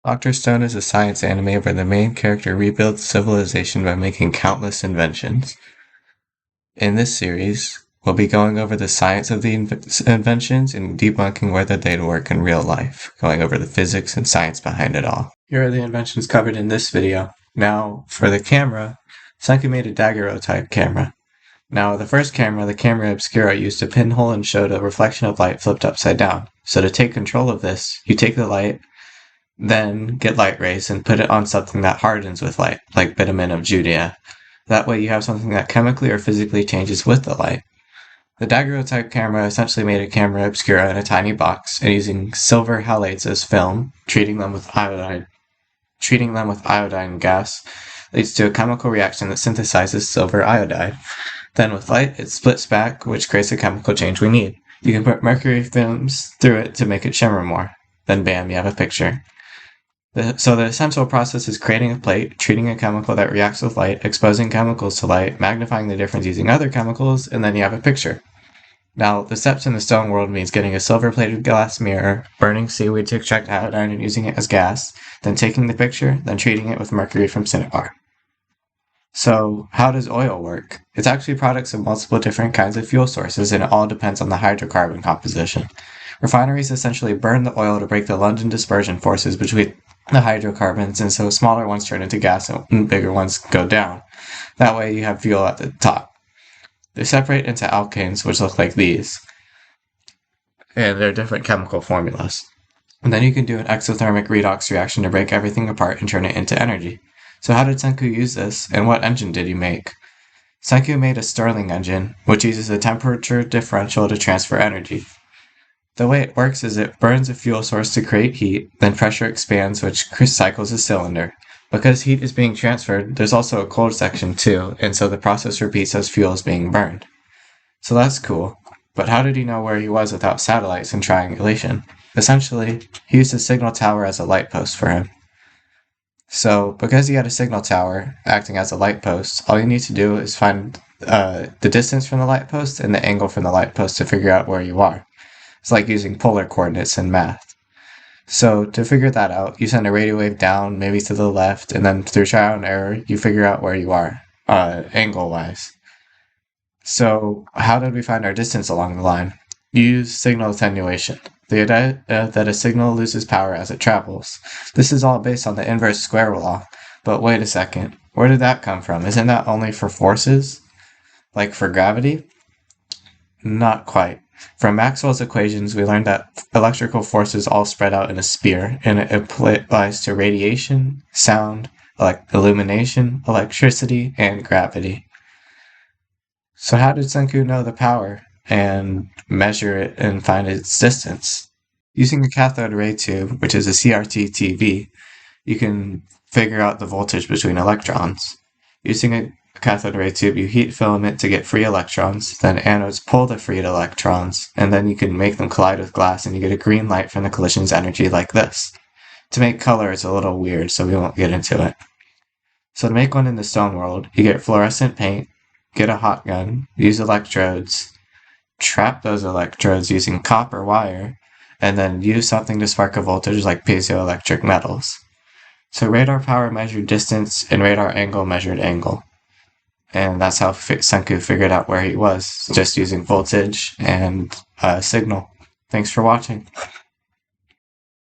Dr. Stone is a science anime where the main character rebuilds civilization by making countless inventions. In this series, we'll be going over the science of the inventions and debunking whether they'd work in real life, going over the physics and science behind it all. Here are the inventions covered in this video. Now, for the camera, Senku made a daguerreotype camera. Now, the first camera, the camera obscura, used a pinhole and showed a reflection of light flipped upside down. So to take control of this, you take the light, then get light rays and put it on something that hardens with light, like bitumen of Judea. That way you have something that chemically or physically changes with the light. The daguerreotype camera essentially made a camera obscura in a tiny box, and using silver halates as film, treating them with iodine gas, leads to a chemical reaction that synthesizes silver iodide. Then with light, it splits back, which creates the chemical change we need. You can put mercury films through it to make it shimmer more. Then bam, you have a picture. So the essential process is creating a plate, treating a chemical that reacts with light, exposing chemicals to light, magnifying the difference using other chemicals, and then you have a picture. Now, the steps in the stone world means getting a silver-plated glass mirror, burning seaweed to extract iodine and using it as gas, then taking the picture, then treating it with mercury from cinnabar. So, how does oil work? It's actually products of multiple different kinds of fuel sources, and it all depends on the hydrocarbon composition. Refineries essentially burn the oil to break the London dispersion forces between the hydrocarbons, and so smaller ones turn into gas and bigger ones go down. That way you have fuel at the top. They separate into alkanes, which look like these, and they're different chemical formulas. And then you can do an exothermic redox reaction to break everything apart and turn it into energy. So how did Senku use this, and what engine did he make? Senku made a Stirling engine, which uses a temperature differential to transfer energy. The way it works is it burns a fuel source to create heat, then pressure expands, which cycles a cylinder. Because heat is being transferred, there's also a cold section too, and so the process repeats as fuel is being burned. So that's cool, but how did he know where he was without satellites and triangulation? Essentially, he used a signal tower as a light post for him. So, because he had a signal tower acting as a light post, all you need to do is find the distance from the light post and the angle from the light post to figure out where you are. It's like using polar coordinates in math. So to figure that out, you send a radio wave down, maybe to the left, and then through trial and error, you figure out where you are, angle-wise. So how did we find our distance along the line? You use signal attenuation, the idea that a signal loses power as it travels. This is all based on the inverse square law, but wait a second, where did that come from? Isn't that only for forces? Like for gravity? Not quite. From Maxwell's equations, we learned that electrical forces all spread out in a sphere, and it applies to radiation, sound, illumination, electricity, and gravity. So how did Senku know the power and measure it and find its distance? Using a cathode ray tube, which is a CRT TV, you can figure out the voltage between electrons. Using a cathode ray tube, you heat filament to get free electrons, then anodes pull the freed electrons, and then you can make them collide with glass and you get a green light from the collision's energy like this. To make color, it's a little weird, so we won't get into it. So to make one in the stone world, you get fluorescent paint, get a hot gun, use electrodes, trap those electrodes using copper wire, and then use something to spark a voltage like piezoelectric metals. So radar power measured distance and radar angle measured angle. And that's how Senku figured out where he was, just using voltage and signal. Thanks for watching.